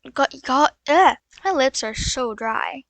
Ugh, my lips are so dry.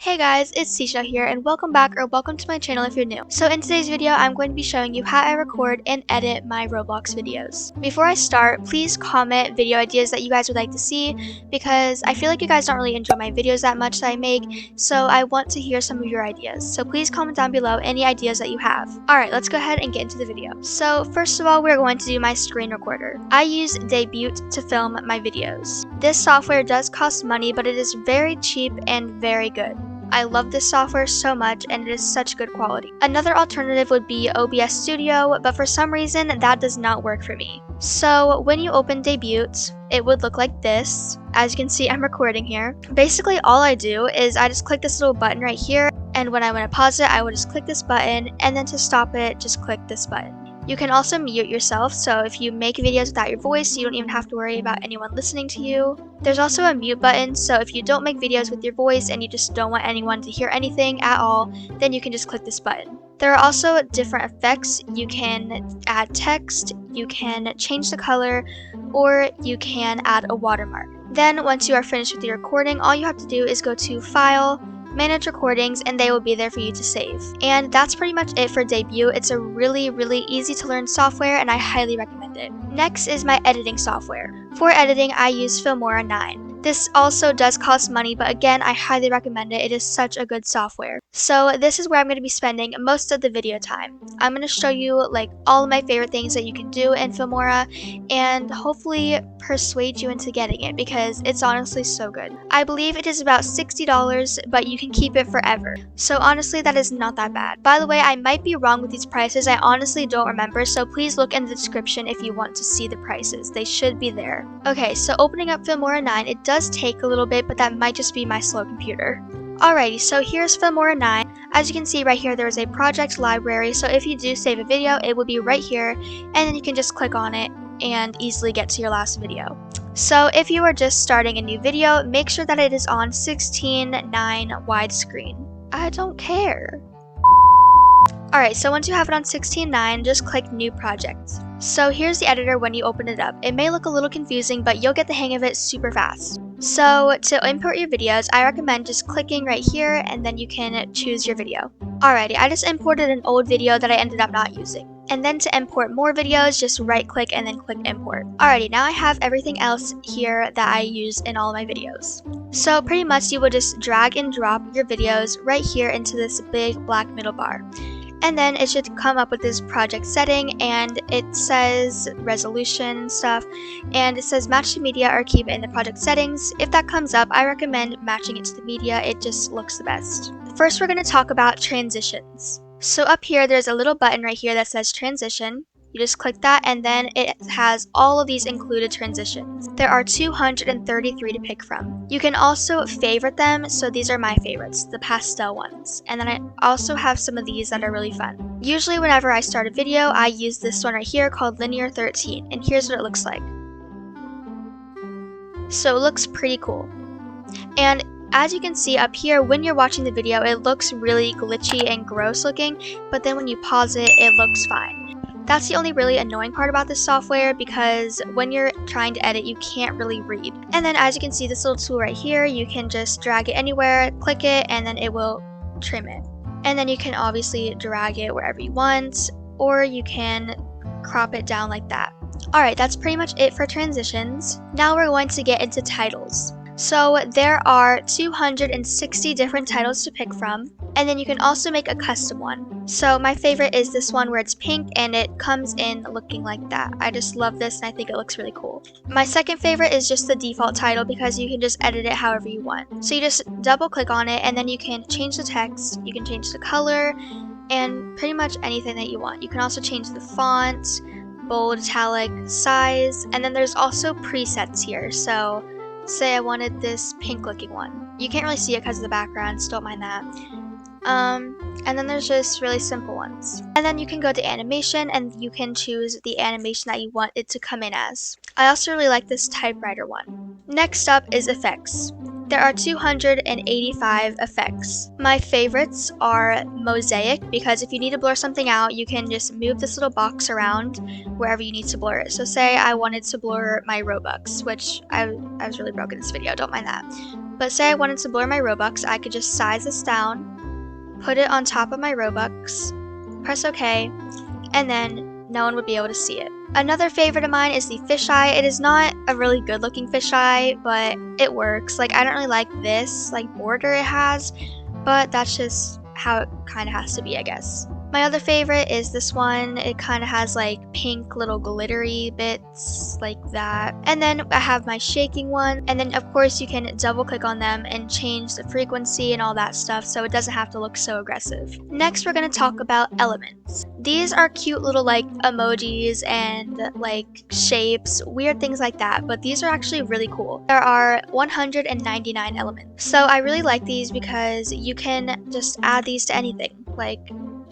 Hey guys, it's seqshell here, and welcome back, or welcome to my channel if you're new. So in today's video, I'm going to be showing you how I record and edit my Roblox videos. Before I start, please comment video ideas that you guys would like to see, because I feel like you guys don't really enjoy my videos that much that I make, so I want to hear some of your ideas. So please comment down below any ideas that you have. Alright, let's go ahead and get into the video. So first of all, we're going to do my screen recorder. I use Debut to film my videos. This software does cost money, but it is very cheap and very good. I love this software so much, and it is such good quality. Another alternative would be OBS Studio, but for some reason that does not work for me. So when you open Debut, it would look like this. As you can see, I'm recording here. Basically all I do is I just click this little button right here, and when I want to pause it, I would just click this button, and then to stop it, just click this button. You can also mute yourself, so if you make videos without your voice, you don't even have to worry about anyone listening to you. There's also a mute button, so if you don't make videos with your voice and you just don't want anyone to hear anything at all, then you can just click this button. There are also different effects. You can add text, you can change the color, or you can add a watermark. Then once you are finished with your recording, all you have to do is go to File, Manage Recordings, and they will be there for you to save. And that's pretty much it for Debut. It's a really easy to learn software, and I highly recommend it. Next is my editing software. For editing, I use Filmora 9. This also does cost money, but again, I highly recommend it. It is such a good software. So this is where I'm going to be spending most of the video time. I'm going to show you like all of my favorite things that you can do in Filmora, and hopefully persuade you into getting it, because it's honestly so good. I believe it is about $60, but you can keep it forever. So honestly, that is not that bad. By the way, I might be wrong with these prices. I honestly don't remember, so please look in the description if you want to see the prices. They should be there. Okay, so opening up Filmora 9, it does take a little bit, but that might just be my slow computer. Alrighty, so here's Filmora 9. As you can see right here, there is a project library, so if you do save a video, it will be right here, and then you can just click on it and easily get to your last video. So if you are just starting a new video, make sure that it is on 16:9 widescreen. I don't care. Alright, so once you have it on 16:9, just click New Project. So here's the editor when you open it up. It may look a little confusing, but you'll get the hang of it super fast. So to import your videos, I recommend just clicking right here, and then you can choose your video. Alrighty, I just imported an old video that I ended up not using. And then to import more videos, just right click and then click import. Alrighty, now I have everything else here that I use in all of my videos. So pretty much you will just drag and drop your videos right here into this big black middle bar. And then it should come up with this project setting, and it says resolution stuff, and it says match to media or keep it in the project settings. If that comes up, I recommend matching it to the media. It just looks the best. First, we're going to talk about transitions. So up here, there's a little button right here that says transition. You just click that, and then it has all of these included transitions. There are 233 to pick from. You can also favorite them, so these are my favorites, the pastel ones. And then I also have some of these that are really fun. Usually whenever I start a video, I use this one right here called Linear 13, and here's what it looks like. So it looks pretty cool. And as you can see up here, when you're watching the video, it looks really glitchy and gross looking, but then when you pause it, it looks fine. That's the only really annoying part about this software, because when you're trying to edit, you can't really read. And then as you can see, this little tool right here, you can just drag it anywhere, click it, and then it will trim it. And then you can obviously drag it wherever you want, or you can crop it down like that. Alright, that's pretty much it for transitions. Now we're going to get into titles. So there are 260 different titles to pick from, and then you can also make a custom one. So my favorite is this one where it's pink and it comes in looking like that. I just love this, and I think it looks really cool. My second favorite is just the default title, because you can just edit it however you want. So you just double click on it, and then you can change the text, you can change the color, and pretty much anything that you want. You can also change the font, bold, italic, size, and then there's also presets here. So say I wanted this pink looking one. You can't really see it because of the background, so don't mind that. And then there's just really simple ones. And then you can go to animation and you can choose the animation that you want it to come in as. I also really like this typewriter one. Next up is effects. There are 285 effects. My favorites are mosaic, because if you need to blur something out, you can just move this little box around wherever you need to blur it. So say I wanted to blur my Robux, which I was really broke in this video, don't mind that. But say I wanted to blur my Robux, I could just size this down, put it on top of my Robux, press OK, and then no one would be able to see it. Another favorite of mine is the fisheye. It is not a really good looking fisheye, but it works. Like, I don't really like this like border it has, but that's just how it kind of has to be, I guess. My other favorite is this one. It kind of has like pink little glittery bits like that. And then I have my shaking one. And then of course you can double click on them and change the frequency and all that stuff, so it doesn't have to look so aggressive. Next, we're going to talk about elements. These are cute little like emojis and like shapes, weird things like that, but these are actually really cool. There are 199 elements. So I really like these because you can just add these to anything. Like,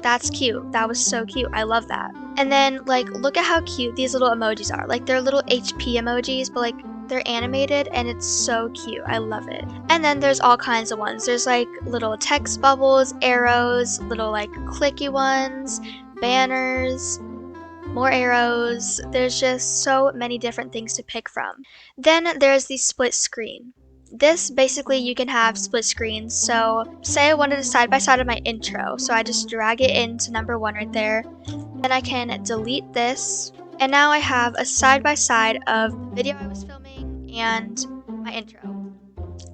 that's cute. That was so cute. I love that. And then like, look at how cute these little emojis are. Like, they're little HP emojis, but like they're animated and it's so cute. I love it. And then there's all kinds of ones. There's like little text bubbles, arrows, little like clicky ones, banners, more arrows. There's just so many different things to pick from. Then there's the split screen. This basically, you can have split screens. So say I wanted a side by side of my intro, so I just drag it into number 1 right there. Then I can delete this, and now I have a side by side of the video I was filming and my intro.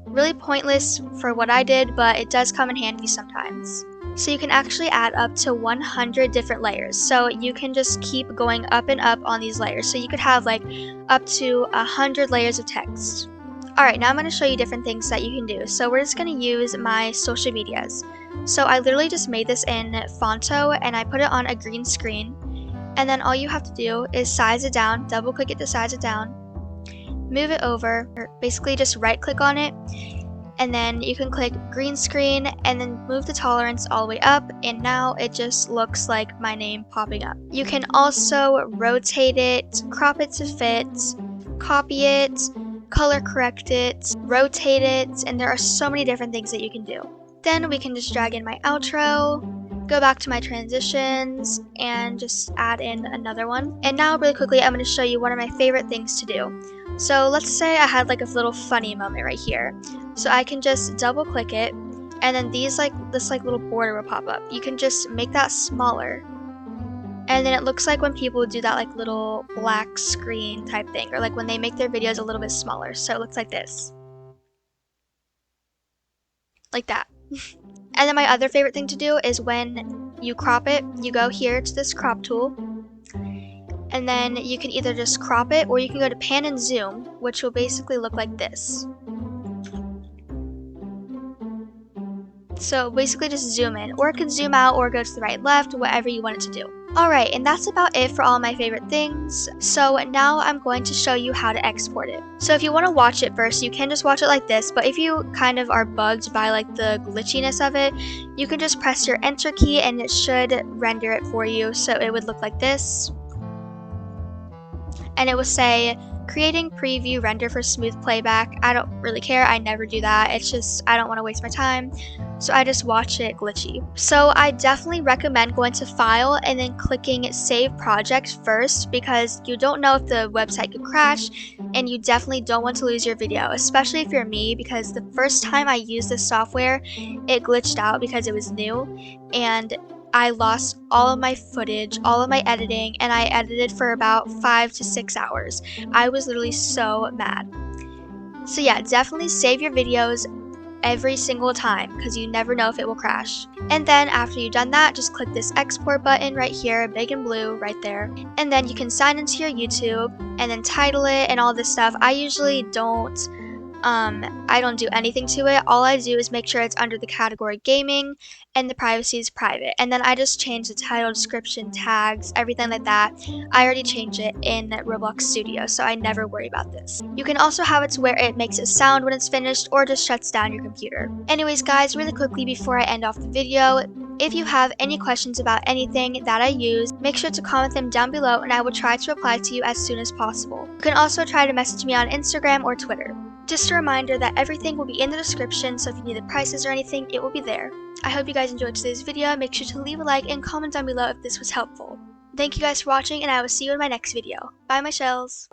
Really pointless for what I did, but it does come in handy sometimes. So you can actually add up to 100 different layers. So you can just keep going up and up on these layers. So you could have like up to 100 layers of text. Alright, now I'm going to show you different things that you can do. So we're just going to use my social medias. So I literally just made this in Fonto and I put it on a green screen. And then all you have to do is size it down, double click it to size it down, move it over, or basically just right click on it. And then you can click green screen and then move the tolerance all the way up, and now it just looks like my name popping up. You can also rotate it, crop it to fit, copy it, color correct it, rotate it, and there are so many different things that you can do. Then we can just drag in my outro, go back to my transitions, and just add in another one. And now really quickly, I'm going to show you one of my favorite things to do. So let's say I had like a little funny moment right here. So I can just double click it, and then this little border will pop up. You can just make that smaller. And then it looks like when people do that like little black screen type thing, or like when they make their videos a little bit smaller. So it looks like this. Like that. And then my other favorite thing to do is when you crop it, you go here to this crop tool, and then you can either just crop it or you can go to pan and zoom, which will basically look like this. So basically just zoom in, or it can zoom out or go to the right, left, whatever you want it to do. Alright, and that's about it for all my favorite things. So now I'm going to show you how to export it. So if you want to watch it first, you can just watch it like this, but if you kind of are bugged by like the glitchiness of it, you can just press your enter key and it should render it for you. So it would look like this. And it will say, creating preview render for smooth playback. I don't really care, I never do that. It's just, I don't want to waste my time. So I just watch it glitchy. So I definitely recommend going to File and then clicking Save Project first, because you don't know if the website could crash, and you definitely don't want to lose your video, especially if you're me, because the first time I used this software, it glitched out because it was new, and I lost all of my footage, all of my editing, and I edited for about 5 to 6 hours. I was literally so mad. So yeah, definitely save your videos every single time, because you never know if it will crash. And then after you've done that, just click this export button right here, big and blue right there, and then you can sign into your YouTube and then title it and all this stuff. I usually don't I don't do anything to it. All I do is make sure it's under the category gaming and the privacy is private. And then I just change the title, description, tags, everything like that. I already change it in Roblox Studio, so I never worry about this. You can also have it to where it makes a sound when it's finished or just shuts down your computer. Anyways guys, really quickly before I end off the video, if you have any questions about anything that I use, make sure to comment them down below and I will try to reply to you as soon as possible. You can also try to message me on Instagram or Twitter. Just a reminder that everything will be in the description, so if you need the prices or anything, it will be there. I hope you guys enjoyed today's video. Make sure to leave a like and comment down below if this was helpful. Thank you guys for watching and I will see you in my next video. Bye my shells!